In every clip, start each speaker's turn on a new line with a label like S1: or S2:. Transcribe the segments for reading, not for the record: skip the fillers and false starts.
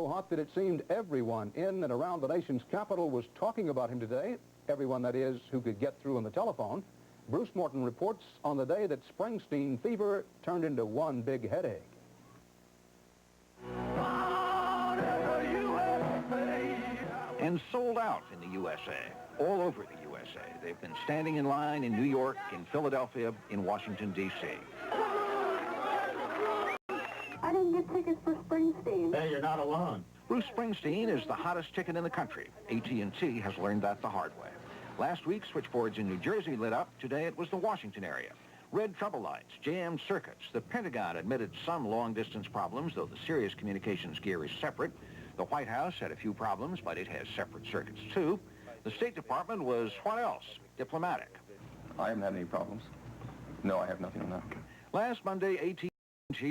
S1: So hot that it seemed everyone in and around the nation's capital was talking about him today. Everyone, that is, who could get through on the telephone. Bruce Morton reports on the day that Springsteen fever turned into one big headache.
S2: And sold out in the USA, all over the USA. They've been standing in line in New York, in Philadelphia, in Washington, D.C.
S3: I didn't get tickets for Springsteen.
S4: Hey, you're not alone.
S2: Bruce Springsteen is the hottest ticket in the country. AT&T has learned that the hard way. Last week, switchboards in New Jersey lit up. Today, it was the Washington area. Red trouble lights, jammed circuits. The Pentagon admitted some long-distance problems, though the serious communications gear is separate. The White House had a few problems, but it has separate circuits, too. The State Department was, what else? Diplomatic.
S5: I haven't had any problems. No, I have nothing on that.
S2: Last Monday, AT&T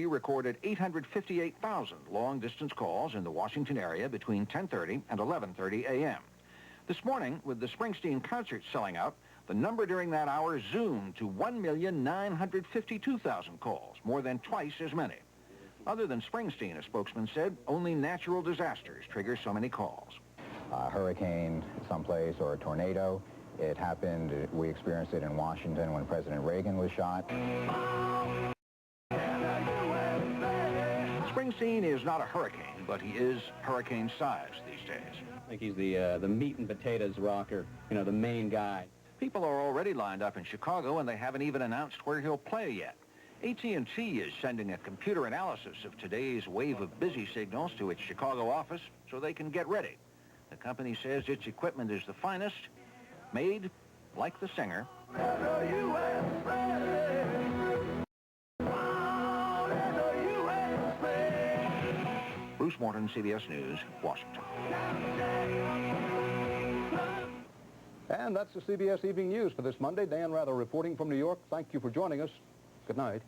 S2: recorded 858,000 long-distance calls in the Washington area between 10:30 and 11:30 a.m. This morning, with the Springsteen concert selling out, the number during that hour zoomed to 1,952,000 calls, more than twice as many. Other than Springsteen, a spokesman said, only natural disasters trigger so many calls.
S6: A hurricane someplace or a tornado. It happened, we experienced it in Washington when President Reagan was shot.
S2: Springsteen is not a hurricane, but he is hurricane-sized these days.
S4: I think he's the meat and potatoes rocker, you know, the main guy.
S2: People are already lined up in Chicago, and they haven't even announced where he'll play yet. AT&T is sending a computer analysis of today's wave of busy signals to its Chicago office so they can get ready. The company says its equipment is the finest, made like the singer. Bruce Morton, CBS News, Washington.
S1: And that's the CBS Evening News for this Monday. Dan Rather reporting from New York. Thank you for joining us. Good night.